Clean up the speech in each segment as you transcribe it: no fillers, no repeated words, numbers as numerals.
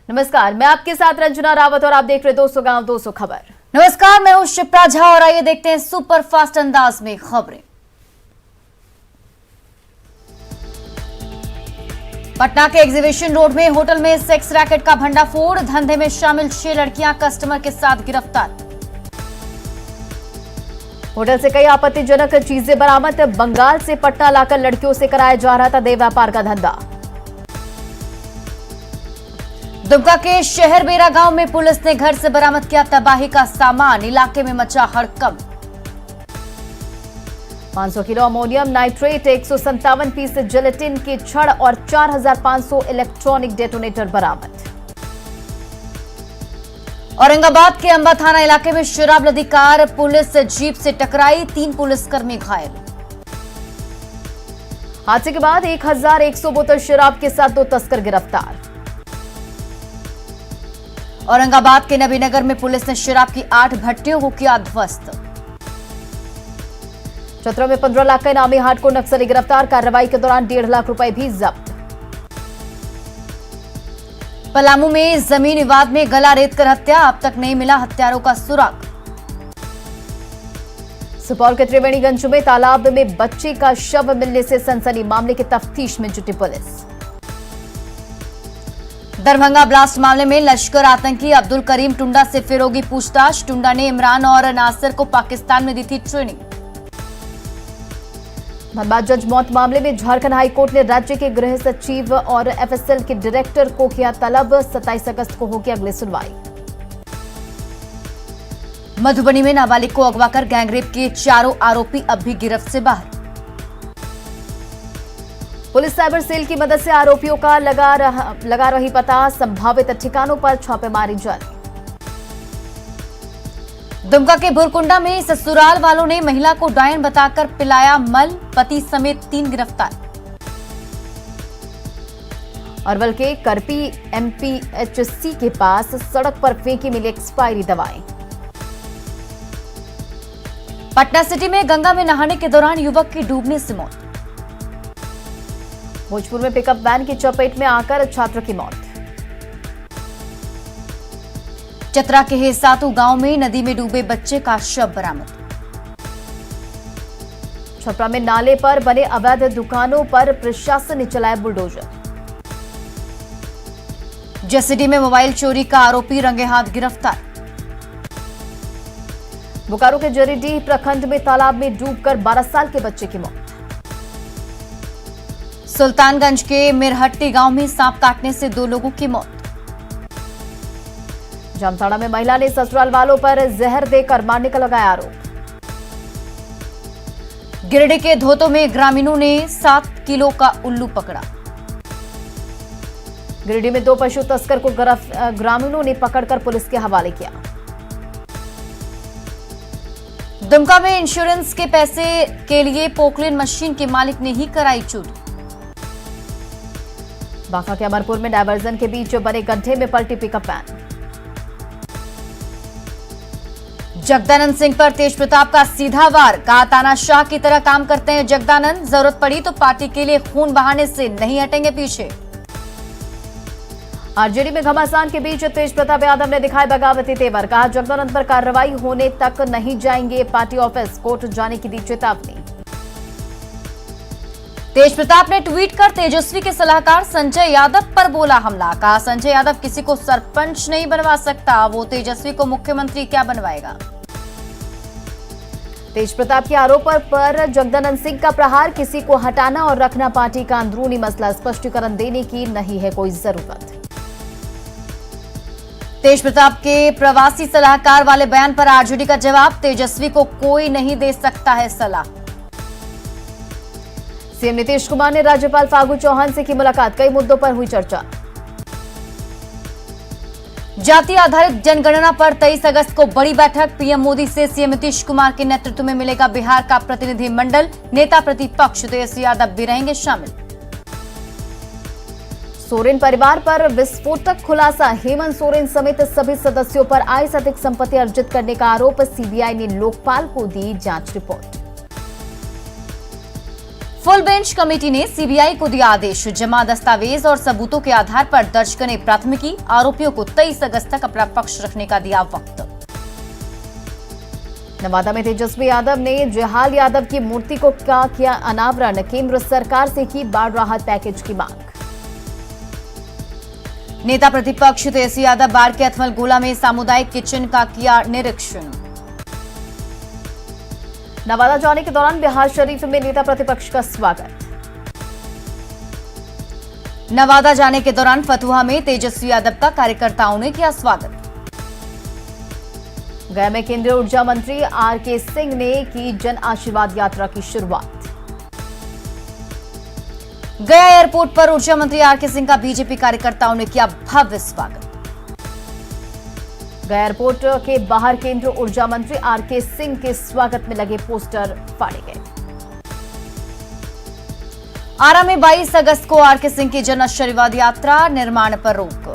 नमस्कार, मैं आपके साथ रंजना रावत और आप देख रहे 200 गांव 200 खबर। नमस्कार, मैं हूं शिप्रा झा और आइए देखते हैं सुपर फास्ट अंदाज में खबरें। पटना के एग्जीबिशन रोड में होटल में सेक्स रैकेट का भंडाफोड़, धंधे में शामिल 6 लड़कियां कस्टमर के साथ गिरफ्तार। होटल से कई आपत्तिजनक चीजें बरामद, बंगाल से पटना लाकर लड़कियों से कराया जा रहा था देह व्यापार का धंधा। दुमका के शहर बेरा गांव में पुलिस ने घर से बरामद किया तबाही का सामान, इलाके में मचा हड़कंप। 500 kilo ammonium nitrate, 157 piece gelatin की छड़ और 4500 इलेक्ट्रॉनिक डेटोनेटर बरामद। औरंगाबाद के अंबा थाना इलाके में शराब लदी कार पुलिस जीप से टकराई, 3 पुलिसकर्मी घायल। हादसे के बाद 1100 बोतल शराब के साथ 2 तस्कर गिरफ्तार। औरंगाबाद के नबीनगर में पुलिस ने शराब की 8 भट्टियों को किया ध्वस्त। चतरा में 15 लाख का इनामी हार्डकोर नक्सली गिरफ्तार, कार्रवाई के दौरान 1.5 लाख रुपए भी जब्त। पलामू में जमीन विवाद में गला रेत कर हत्या, अब तक नहीं मिला हत्यारों का सुराग। सुपौल के त्रिवेणीगंज में तालाब में बच्चे का शव मिलने से सनसनी, मामले की तफ्तीश में जुटी पुलिस। दरभंगा ब्लास्ट मामले में लश्कर आतंकी अब्दुल करीम टुंडा से फिर होगी पूछताछ, टुंडा ने इमरान और नासिर को पाकिस्तान में दी थी ट्रेनिंग। धनबाद जज मौत मामले में झारखंड हाईकोर्ट ने राज्य के गृह सचिव और एफएसएल के डायरेक्टर को किया तलब, 27 अगस्त को होगी अगली सुनवाई। मधुबनी में नाबालिग को अगवा कर गैंगरेप के 4 आरोपी अब भी गिरफ्त से बाहर। पुलिस साइबर सेल की मदद से आरोपियों का लगा रही पता, संभावित ठिकानों पर छापेमारी जारी। दुमका के भुरकुंडा में ससुराल वालों ने महिला को डायन बताकर पिलाया मल, पति समेत 3 गिरफ्तार। अरवल के करपी एमपीएचसी के पास सड़क पर फेंकी मिली एक्सपायरी दवाएं। पटना सिटी में गंगा में नहाने के दौरान युवक की डूबने से मौत। भोजपुर में पिकअप वैन की चपेट में आकर छात्र की मौत। चतरा के हेसातू गांव में नदी में डूबे बच्चे का शव बरामद। छपरा में नाले पर बने अवैध दुकानों पर प्रशासन ने चलाया बुलडोजर। जसीडीह में मोबाइल चोरी का आरोपी रंगे हाथ गिरफ्तार। बोकारो के जरीडीह प्रखंड में तालाब में डूबकर 12 साल के बच्चे की मौत। सुल्तानगंज के मिरहट्टी गांव में सांप काटने से 2 लोगों की मौत। जामताड़ा में महिला ने ससुराल वालों पर जहर देकर मारने का लगाया आरोप। गिरिडीह के धोतों में ग्रामीणों ने 7 किलो का उल्लू पकड़ा। गिरिडीह में 2 पशु तस्कर को ग्रामीणों ने पकड़कर पुलिस के हवाले किया। दुमका में इंश्योरेंस के पैसे के लिए पोकलेन मशीन के मालिक ने ही कराई चोरी। बांका के अमरपुर में डायवर्जन के बीच बने गड्ढे में पलटी पिकअप वैन। जगदानंद सिंह पर तेज प्रताप का सीधा वार, कहा तानाशाह की तरह काम करते हैं जगदानंद, जरूरत पड़ी तो पार्टी के लिए खून बहाने से नहीं हटेंगे पीछे। आरजेडी में घमासान के बीच तेज प्रताप यादव ने दिखाए बगावती तेवर, कहा जगदानंद पर कार्रवाई होने तक नहीं जाएंगे पार्टी ऑफिस, कोर्ट जाने की दी चेतावनी। तेज प्रताप ने ट्वीट कर तेजस्वी के सलाहकार संजय यादव पर बोला हमला, कहा संजय यादव किसी को सरपंच नहीं बनवा सकता, वो तेजस्वी को मुख्यमंत्री क्या बनवाएगा। तेज प्रताप के आरोप पर जगदानंद सिंह का प्रहार, किसी को हटाना और रखना पार्टी का अंदरूनी मसला, स्पष्टीकरण देने की नहीं है कोई जरूरत। तेज प्रताप के प्रवासी सलाहकार वाले बयान पर आरजेडी का जवाब, तेजस्वी को कोई नहीं दे सकता है सलाह। सीएम नीतीश कुमार ने राज्यपाल फागू चौहान से की मुलाकात, कई मुद्दों पर हुई चर्चा। जाति आधारित जनगणना पर 23 अगस्त को बड़ी बैठक, पीएम मोदी से सीएम नीतीश कुमार के नेतृत्व में मिलेगा बिहार का प्रतिनिधि मंडल, नेता प्रतिपक्ष तेजस्वी यादव भी रहेंगे शामिल। सोरेन परिवार पर विस्फोटक खुलासा, हेमंत सोरेन समेत सभी सदस्यों पर आय से अधिक संपत्ति अर्जित करने का आरोप, सीबीआई ने लोकपाल को दी जांच रिपोर्ट। फुल बेंच कमेटी ने सीबीआई को दिया आदेश, जमा दस्तावेज और सबूतों के आधार पर दर्ज करें प्राथमिकी। आरोपियों को 23 अगस्त तक अपना पक्ष रखने का दिया वक्त। नवादा में तेजस्वी यादव ने जेहाल यादव की मूर्ति को किया अनावरण। केंद्र सरकार से की बाढ़ राहत पैकेज की मांग। नेता प्रतिपक्ष तेजस्वी यादव बाढ़ के अथमल गोला में सामुदायिक किचन का किया निरीक्षण। नवादा जाने के दौरान बिहार शरीफ में नेता प्रतिपक्ष का स्वागत। नवादा जाने के दौरान फतुहा में तेजस्वी यादव का कार्यकर्ताओं ने किया स्वागत। गया में केंद्रीय ऊर्जा मंत्री आरके सिंह ने की जन आशीर्वाद यात्रा की शुरुआत। गया एयरपोर्ट पर ऊर्जा मंत्री आरके सिंह का बीजेपी कार्यकर्ताओं ने किया भव्य स्वागत। गया एयरपोर्ट के बाहर केंद्रीय ऊर्जा मंत्री आरके सिंह के स्वागत में लगे पोस्टर फाड़े गए। आरा में 22 अगस्त को आरके सिंह की जन आशीर्वाद यात्रा, निर्माण पर रोक।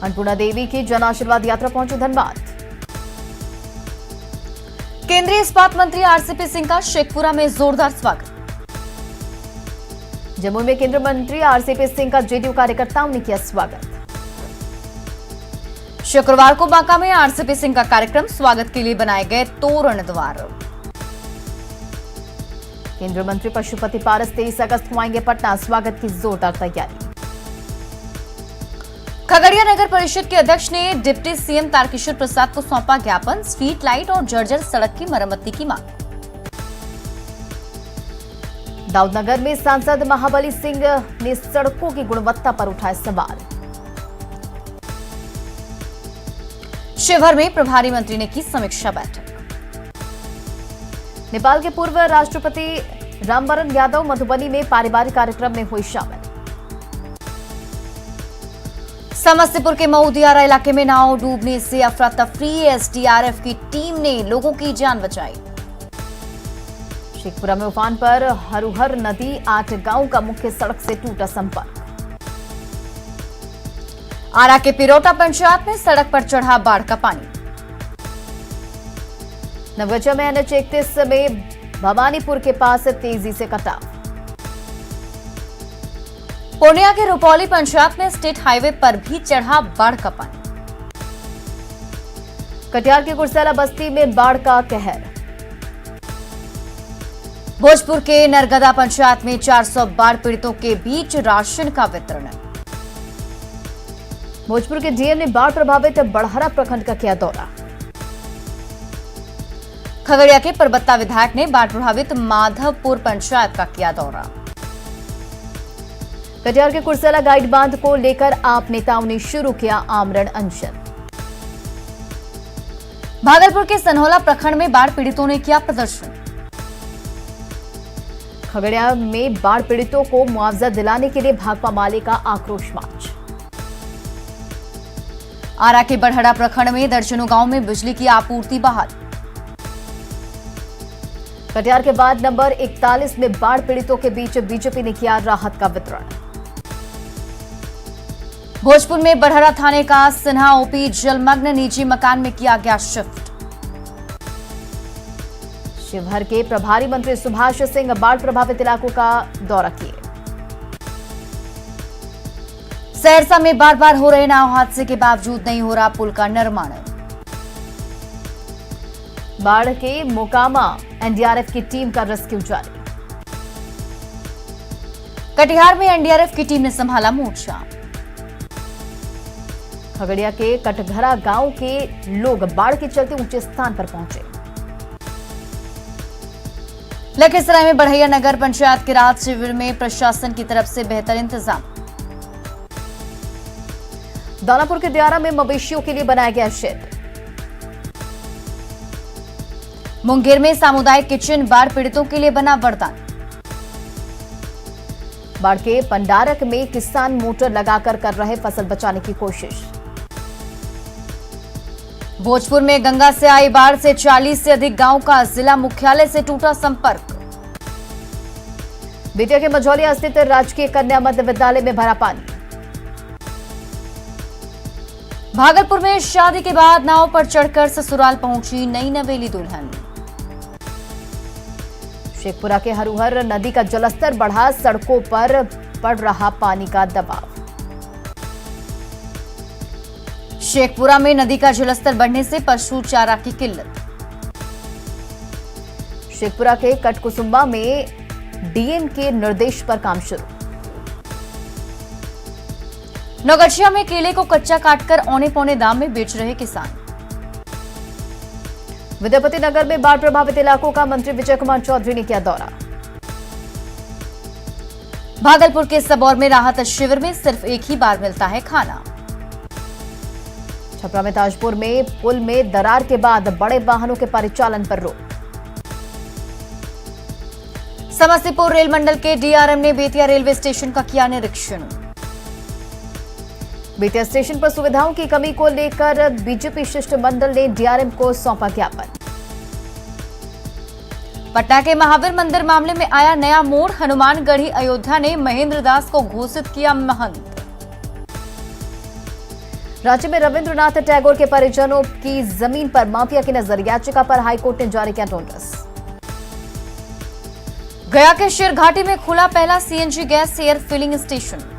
अन्नपूर्णा देवी की जन आशीर्वाद यात्रा पहुंची धनबाद। केंद्रीय इस्पात मंत्री आरसीपी सिंह का शेखपुरा में जोरदार स्वागत। जम्मू में केंद्रीय मंत्री आरसीपी सिंह का जेडीयू कार्यकर्ताओं ने किया स्वागत। शुक्रवार को बांका में आरसीपी सिंह का कार्यक्रम, स्वागत के लिए बनाए गए तोरण द्वार। केंद्रीय मंत्री पशुपति पारस 23 अगस्त को आएंगे पटना, स्वागत की जोरदार तैयारी। खगड़िया नगर परिषद के अध्यक्ष ने डिप्टी सीएम तारकिशोर प्रसाद को सौंपा ज्ञापन, स्ट्रीट लाइट और जर्जर सड़क की मरम्मती की मांग। दाऊदनगर में सांसद महाबली सिंह ने सड़कों की गुणवत्ता पर उठाए सवाल। शिवहर में प्रभारी मंत्री ने की समीक्षा बैठक। नेपाल के पूर्व राष्ट्रपति रामवरण यादव मधुबनी में पारिवारिक कार्यक्रम में हुए शामिल। समस्तीपुर के मऊदियारा इलाके में नाव डूबने से अफरा तफरी, एसडीआरएफ की टीम ने लोगों की जान बचाई। शेखपुरा में उफान पर हरुहर नदी, 8 गांव का मुख्य सड़क से टूटा संपर्क। आरा के पिरोटा पंचायत में सड़क पर चढ़ा बाढ़ का पानी। नवगछिया में एनएच 31 में भवानीपुर के पास तेजी से कटाव। पूर्णिया के रुपौली पंचायत में स्टेट हाईवे पर भी चढ़ा बाढ़ का पानी। कटिहार के कुर्सेला बस्ती में बाढ़ का कहर। भोजपुर के नरगदा पंचायत में 400 बाढ़ पीड़ितों के बीच राशन का वितरण। भोजपुर के डीएम ने बाढ़ प्रभावित बड़हरा प्रखंड का किया दौरा। खगड़िया के परबत्ता विधायक ने बाढ़ प्रभावित माधवपुर पंचायत का किया दौरा। कटिहार के कुर्सेला गाइड बांध को लेकर आप नेताओं ने शुरू किया आमरण अनशन। भागलपुर के सनहौला प्रखंड में बाढ़ पीड़ितों ने किया प्रदर्शन। खगड़िया में बाढ़ पीड़ितों को मुआवजा दिलाने के लिए भाकपा माले का आक्रोश मार्च। आरा के बड़हरा प्रखंड में दर्जनों गांव में बिजली की आपूर्ति बहाल। कटिहार के वार्ड नंबर 41 में बाढ़ पीड़ितों के बीच बीजेपी ने किया राहत का वितरण। भोजपुर में बड़हरा थाने का सिन्हा ओपी जलमग्न निजी मकान में किया गया शिफ्ट। शिवहर के प्रभारी मंत्री सुभाष सिंह बाढ़ प्रभावित इलाकों का दौरा किए। सहरसा में बार बार हो रहे नाव हादसे के बावजूद नहीं हो रहा पुल का निर्माण। बाढ़ के मोकामा एनडीआरएफ की टीम का रेस्क्यू जारी। कटिहार में एनडीआरएफ की टीम ने संभाला मोर्चा। खगड़िया के कटघरा गांव के लोग बाढ़ के चलते ऊंचे स्थान पर पहुंचे। लखीसराय में बढ़ैया नगर पंचायत के राहत शिविर में प्रशासन की तरफ से बेहतर इंतजाम। दानापुर के दियारा में मवेशियों के लिए बनाया गया शेड। मुंगेर में सामुदायिक किचन बाढ़ पीड़ितों के लिए बना वरदान। बाढ़ के पंडारक में किसान मोटर लगाकर कर रहे फसल बचाने की कोशिश। भोजपुर में गंगा से आई बाढ़ से 40 से अधिक गांव का जिला मुख्यालय से टूटा संपर्क। बेटिया के मझौलिया स्थित राजकीय कन्या मध्य विद्यालय में भरा पानी। भागलपुर में शादी के बाद नाव पर चढ़कर ससुराल पहुंची नई नवेली दुल्हन। शेखपुरा के हरुहर नदी का जलस्तर बढ़ा, सड़कों पर पड़ रहा पानी का दबाव। शेखपुरा में नदी का जलस्तर बढ़ने से पशु चारा की किल्लत। शेखपुरा के कटकुसुम्बा में डीएम के निर्देश पर काम शुरू। नौगछिया में केले को कच्चा काटकर औने पौने दाम में बेच रहे किसान। विद्यापति नगर में बाढ़ प्रभावित इलाकों का मंत्री विजय कुमार चौधरी ने किया दौरा। भागलपुर के सबौर में राहत शिविर में सिर्फ एक ही बार मिलता है खाना। छपरा में ताजपुर में पुल में दरार के बाद बड़े वाहनों के परिचालन पर रोक। समस्तीपुर रेल मंडल के डीआरएम ने बेतिया रेलवे स्टेशन का किया निरीक्षण। बेतिया स्टेशन पर सुविधाओं की कमी को लेकर बीजेपी शिष्टमंडल ने डीआरएम को सौंपा ज्ञापन। पटना के महावीर मंदिर मामले में आया नया मोड़, हनुमानगढ़ी अयोध्या ने महेंद्र दास को घोषित किया महंत। राज्य में रविंद्रनाथ टैगोर के परिजनों की जमीन पर माफिया की नजर, याचिका पर हाईकोर्ट ने जारी किया नोटिस। गया के शेर घाटी में खुला पहला CNG gas air filling station.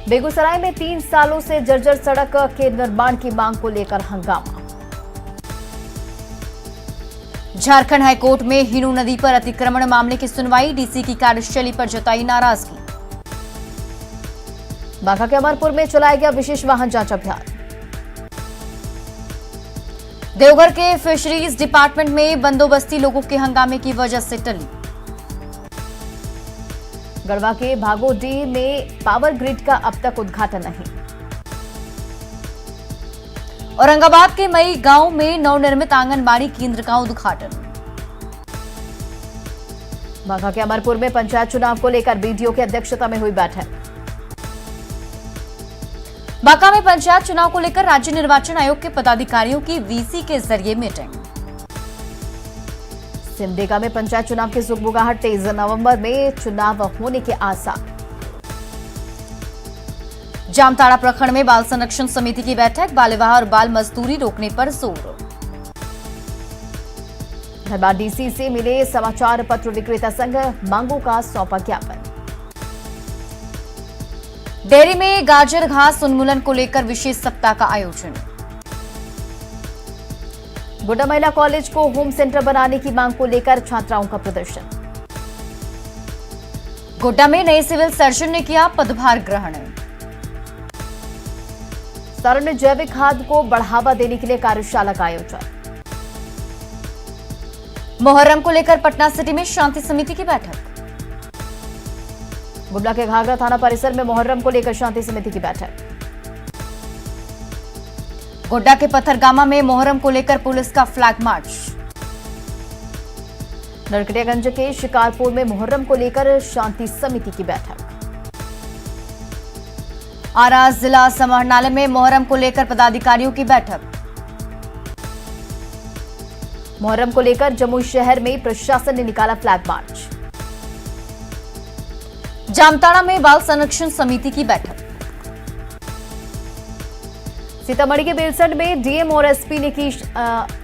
Begusarai में 3 सालों से जर्जर सड़क के निर्माण की मांग को लेकर हंगामा। झारखंड हाईकोर्ट में हिनू नदी पर अतिक्रमण मामले की सुनवाई, डीसी की कार्यशैली पर जताई नाराजगी। बांका के अमरपुर में चलाया गया विशेष वाहन जांच अभियान। देवघर के फिशरीज डिपार्टमेंट में बंदोबस्ती लोगों के हंगामे की वजह से टली। गढ़वा के भागोडीह में पावर ग्रिड का अब तक उद्घाटन नहीं। औरंगाबाद के मई गांव में नवनिर्मित आंगनबाड़ी केंद्र का उद्घाटन। बांका के अमरपुर में पंचायत चुनाव को लेकर बीडीओ की अध्यक्षता में हुई बैठक। बांका में पंचायत चुनाव को लेकर राज्य निर्वाचन आयोग के पदाधिकारियों की वीसी के जरिए मीटिंग। सिमडेगा में पंचायत चुनाव की सुगबुगाहट तेज, नवंबर में चुनाव होने के आसार। जामताड़ा प्रखंड में बाल संरक्षण समिति की बैठक, बाल विवाह और बाल मजदूरी रोकने पर जोर। धनबाद डीसी से मिले समाचार पत्र विक्रेता संघ, मांगों का सौंपा ज्ञापन। डेयरी में गाजर घास उन्मूलन को लेकर विशेष सप्ताह का आयोजन। गोड्डा महिला कॉलेज को होम सेंटर बनाने की मांग को लेकर छात्राओं का प्रदर्शन। गोड्डा में नए सिविल सर्जन ने किया पदभार ग्रहण। सारण में जैविक खाद को बढ़ावा देने के लिए कार्यशाला का आयोजन। मुहर्रम को लेकर पटना सिटी में शांति समिति की बैठक। गुमला के घाघरा थाना परिसर में मुहर्रम को लेकर शांति समिति की बैठक। गोड्डा के पत्थरगामा में मुहर्रम को लेकर पुलिस का फ्लैग मार्च। नरकटियागंज के शिकारपुर में मुहर्रम को लेकर शांति समिति की बैठक। आरा जिला समाहरणालय में मुहर्रम को लेकर पदाधिकारियों की बैठक। मुहर्रम को लेकर जम्मू शहर में प्रशासन ने निकाला फ्लैग मार्च। जामताड़ा में बाल संरक्षण समिति की बैठक। सीतामढ़ी के बेलसंड में डीएम और एसपी ने की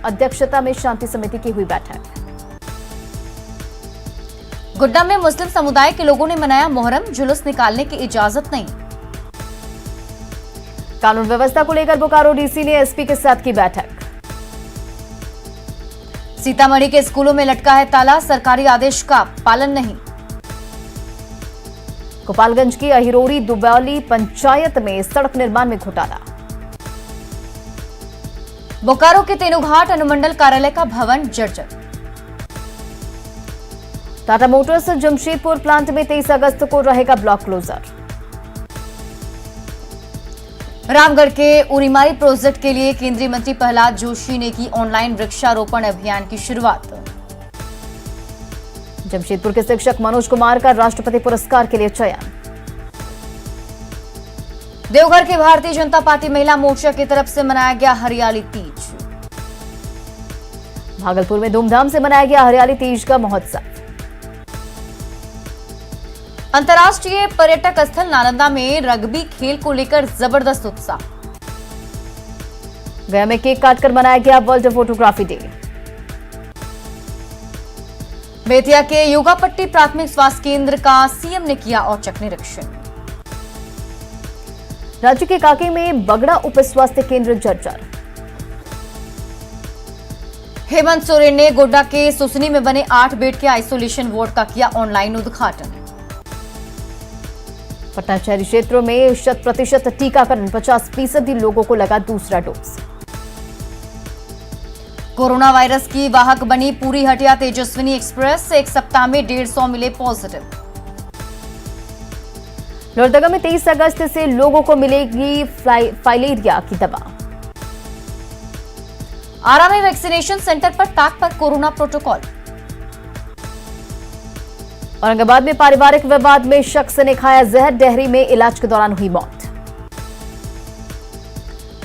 अध्यक्षता में शांति समिति की हुई बैठक। गोड्डा में मुस्लिम समुदाय के लोगों ने मनाया मुहर्रम, जुलूस निकालने की इजाजत नहीं। कानून व्यवस्था को लेकर बोकारो डीसी ने एसपी के साथ की बैठक। सीतामढ़ी के स्कूलों में लटका है ताला, सरकारी आदेश का पालन नहीं। गोपालगंज की अहिरोरी दुबौली पंचायत में सड़क निर्माण में घोटाला। बोकारो के तेनुघाट अनुमंडल कार्यालय का भवन जर्जर। टाटा मोटर्स जमशेदपुर प्लांट में 23 अगस्त को रहेगा ब्लॉक क्लोजर। रामगढ़ के उरीमारी प्रोजेक्ट के लिए केंद्रीय मंत्री प्रहलाद जोशी ने की ऑनलाइन वृक्षारोपण अभियान की शुरुआत। जमशेदपुर के शिक्षक मनोज कुमार का राष्ट्रपति पुरस्कार के लिए चयन। देवघर के भारतीय जनता पार्टी महिला मोर्चा की तरफ से मनाया गया हरियाली तीज। भागलपुर में धूमधाम से मनाया गया हरियाली तीज का महोत्सव। अंतर्राष्ट्रीय पर्यटक स्थल नालंदा में रग्बी खेल को लेकर जबरदस्त उत्साह। गया में केक काटकर मनाया गया वर्ल्ड फोटोग्राफी डे। बेतिया के योगापट्टी प्राथमिक स्वास्थ्य केंद्र का सीएम ने किया औचक निरीक्षण। राज्य के कांके में बगड़ा उप स्वास्थ्य केंद्र जर्जर। हेमंत सोरेन ने गोड्डा के सुसनी में बने 8 बेड के आइसोलेशन वार्ड का किया ऑनलाइन उद्घाटन। पटना शहरी क्षेत्रों में 100% टीकाकरण, 50% लोगों को लगा दूसरा डोज। कोरोना वायरस की वाहक बनी पूरी हटिया तेजस्विनी एक्सप्रेस, एक सप्ताह में 150 मिले पॉजिटिव। लोहरदगा में 23 अगस्त से लोगों को मिलेगी फाइलेरिया की दवा। आरा में वैक्सीनेशन सेंटर पर ताक पर कोरोना प्रोटोकॉल। औरंगाबाद में पारिवारिक विवाद में शख्स ने खाया जहर, डेहरी में इलाज के दौरान हुई मौत।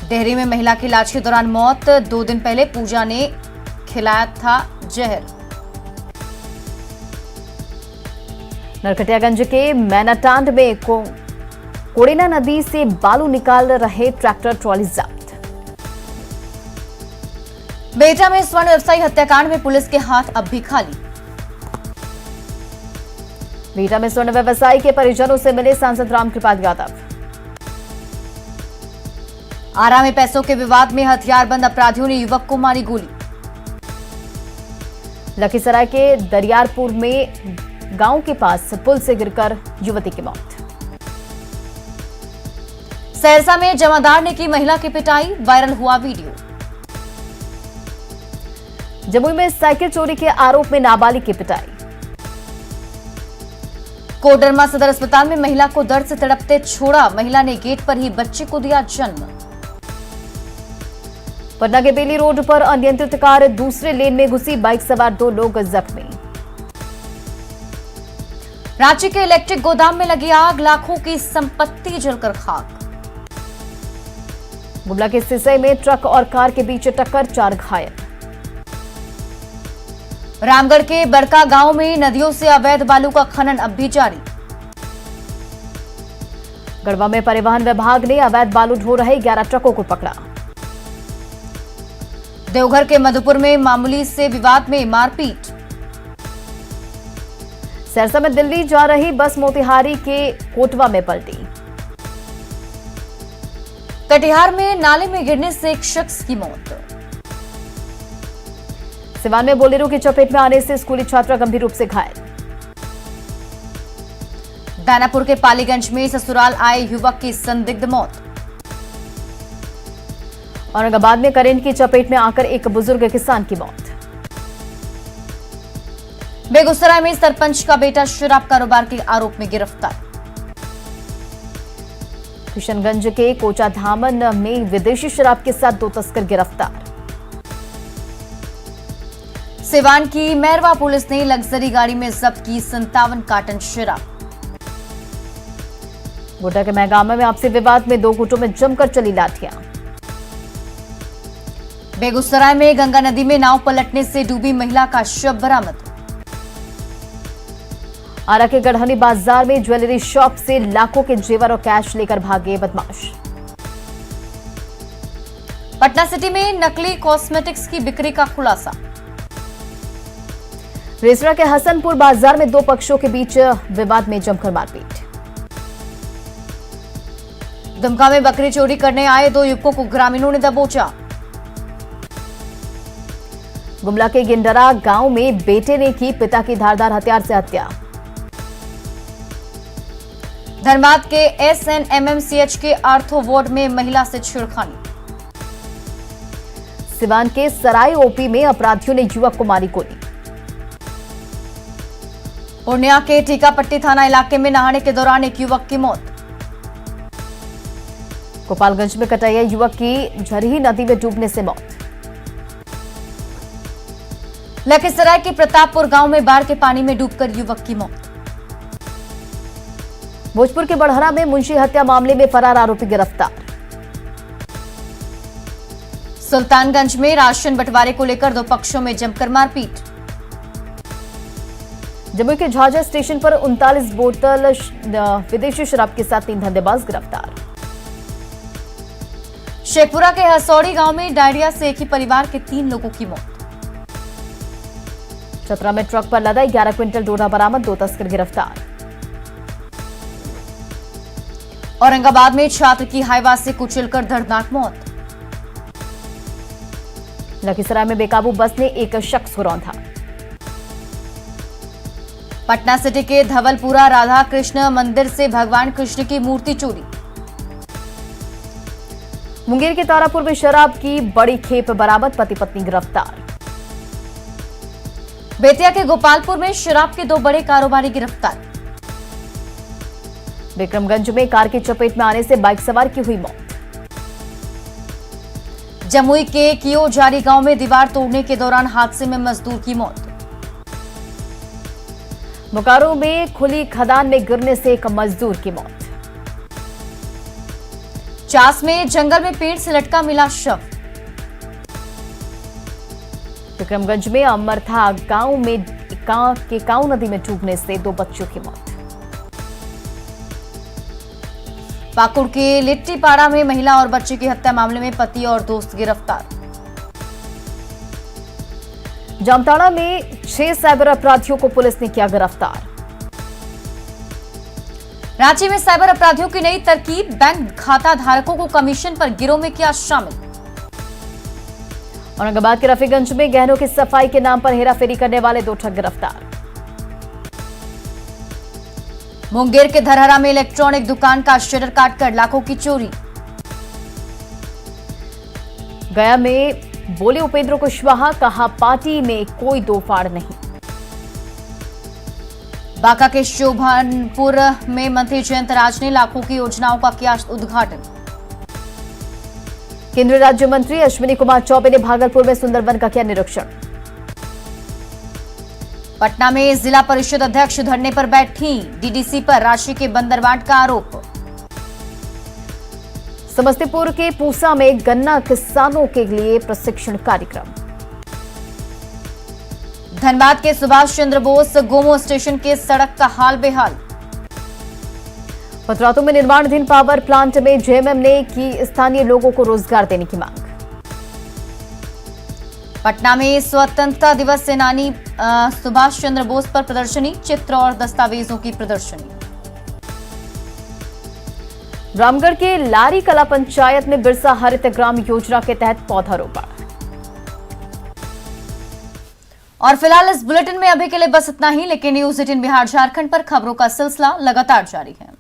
डेहरी में महिला की इलाज के दौरान मौत, 2 दिन पहले पूजा ने खिलाया था जहर। नरकटियागंज के मैनाटांड में कोड़ेना नदी से बालू निकाल रहे ट्रैक्टर ट्रॉली जब्त। बेटा में स्वर्ण व्यवसायी हत्याकांड में पुलिस के हाथ अब भी खाली। बेटा में स्वर्ण व्यवसायी के परिजनों से मिले सांसद रामकृपाल यादव। आरा में पैसों के विवाद में हथियारबंद अपराधियों ने युवक को मारी गोली। लखीसराय के दरियारपुर में गांव के पास पुल से गिरकर युवती की मौत। सहरसा में जमादार ने की महिला की पिटाई, वायरल हुआ वीडियो। जमुई में साइकिल चोरी के आरोप में नाबालिग की पिटाई। कोडरमा सदर अस्पताल में महिला को दर्द से तड़पते छोड़ा, महिला ने गेट पर ही बच्चे को दिया जन्म। पटना के बेली रोड पर अनियंत्रित कार दूसरे लेन में घुसी, बाइक सवार 2 लोग जख्मी। रांची के इलेक्ट्रिक गोदाम में लगी आग, लाखों की संपत्ति जलकर खाक। गुमला के सिसई में ट्रक और कार के बीच टक्कर, 4 घायल। रामगढ़ के बड़का गांव में नदियों से अवैध बालू का खनन अब भी जारी। गढ़वा में परिवहन विभाग ने अवैध बालू ढो रहे 11 ट्रकों को पकड़ा। देवघर के मधुपुर में मामूली से विवाद में मारपीट। सहरसा में दिल्ली जा रही बस मोतिहारी के कोटवा में पलटी। कटिहार में नाले में गिरने से एक शख्स की मौत। सिवान में बोलेरो की चपेट में आने से स्कूली छात्रा गंभीर रूप से घायल। दानापुर के पालीगंज में ससुराल आए युवक की संदिग्ध मौत। औरंगाबाद में करंट की चपेट में आकर एक बुजुर्ग किसान की मौत। बेगूसराय में सरपंच का बेटा शराब कारोबार के आरोप में गिरफ्तार। किशनगंज के कोचा धामन में विदेशी शराब के साथ 2 तस्कर गिरफ्तार। सिवान की मैरवा पुलिस ने लग्जरी गाड़ी में जब्त की 57 कार्टन शराब। गोड्डा के महगामा में आपसी विवाद में 2 गुटों में जमकर चली लाठियां। बेगूसराय में गंगा नदी में नाव पलटने से डूबी महिला का शव बरामद। आरा के गढ़हनी बाजार में ज्वेलरी शॉप से लाखों के जेवर और कैश लेकर भागे बदमाश। पटना सिटी में नकली कॉस्मेटिक्स की बिक्री का खुलासा। रेसरा के हसनपुर बाजार में 2 पक्षों के बीच विवाद में जमकर मारपीट। दुमका में बकरी चोरी करने आए 2 युवकों को ग्रामीणों ने दबोचा। गुमला के गिंडरा गांव में बेटे ने की पिता की धारदार हथियार से हत्या। धनबाद के SNMMCH के आर्थो वार्ड में महिला से छेड़खानी। सिवान के सराय ओपी में अपराधियों ने युवक को मारी गोली। पूर्णिया के टीकापट्टी थाना इलाके में नहाने के दौरान एक युवक की मौत। गोपालगंज में कटैया युवक की झरही नदी में डूबने से मौत। लखीसराय के प्रतापपुर गांव में बाढ़ के पानी में डूबकर युवक की मौत। भोजपुर के बड़हरा में मुंशी हत्या मामले में फरार आरोपी गिरफ्तार। सुल्तानगंज में राशन बंटवारे को लेकर 2 पक्षों में जमकर मारपीट। जमुई के झाझा स्टेशन पर 39 बोतल विदेशी शराब के साथ 3 धंधेबाज गिरफ्तार। शेखपुरा के हसौड़ी गांव में डायरिया से एक ही परिवार के 3 लोगों की मौत। चतरा में ट्रक पर लदा 11 क्विंटल डोडा बरामद, 2 तस्कर गिरफ्तार। औरंगाबाद में छात्र की हाईवा से कुचलकर दर्दनाक मौत। लखीसराय में बेकाबू बस ने एक शख्स को रौंदा। पटना सिटी के धवलपुरा राधा कृष्ण मंदिर से भगवान कृष्ण की मूर्ति चोरी। मुंगेर के तारापुर में शराब की बड़ी खेप बरामद, पति पत्नी गिरफ्तार। बेतिया के गोपालपुर में शराब के 2 बड़े कारोबारी गिरफ्तार। विक्रमगंज में कार की चपेट में आने से बाइक सवार की हुई मौत। जमुई के कियोजारी गांव में दीवार तोड़ने के दौरान हादसे में मजदूर की मौत। बोकारो में खुली खदान में गिरने से एक मजदूर की मौत। चास में जंगल में पेड़ से लटका मिला शव। विक्रमगंज में अमरथा गांव में काऊ नदी में डूबने से 2 बच्चों की मौत। पाकुड़ के लिट्टीपाड़ा में महिला और बच्चे की हत्या मामले में पति और दोस्त गिरफ्तार। जामताड़ा में 6 साइबर अपराधियों को पुलिस ने किया गिरफ्तार। रांची में साइबर अपराधियों की नई तरकीब, बैंक खाता धारकों को कमीशन पर गिरोह में किया शामिल। औरंगाबाद के रफीगंज में गहनों की सफाई के नाम पर हेराफेरी करने वाले 2 ठग गिरफ्तार। मुंगेर के धरहरा में इलेक्ट्रॉनिक दुकान का शटर काटकर लाखों की चोरी। गया में बोले उपेंद्र कुशवाहा, कहा पार्टी में कोई दो फाड़ नहीं। बांका के शोभनपुर में मंत्री जयंत राज ने लाखों की योजनाओं का किया उद्घाटन। केंद्रीय राज्य मंत्री अश्विनी कुमार चौबे ने भागलपुर में सुंदरवन का किया निरीक्षण। पटना में जिला परिषद अध्यक्ष धरने पर बैठी, डीडीसी पर राशि के बंदरवाट का आरोप। समस्तीपुर के पूसा में गन्ना किसानों के लिए प्रशिक्षण कार्यक्रम। धनबाद के सुभाष चंद्र बोस गोमो स्टेशन के सड़क का हाल बेहाल। पतरातू में निर्माणाधीन पावर प्लांट में जेएमएम ने की स्थानीय लोगों को रोजगार देने की मांग। पटना में स्वतंत्रता दिवस सेनानी सुभाष चंद्र बोस पर प्रदर्शनी, चित्र और दस्तावेजों की प्रदर्शनी। रामगढ़ के लारी कला पंचायत में बिरसा हरित ग्राम योजना के तहत पौधारोपण। और फिलहाल इस बुलेटिन में अभी के लिए बस इतना ही, लेकिन न्यूज़ 18 बिहार झारखंड पर खबरों का सिलसिला लगातार जारी है।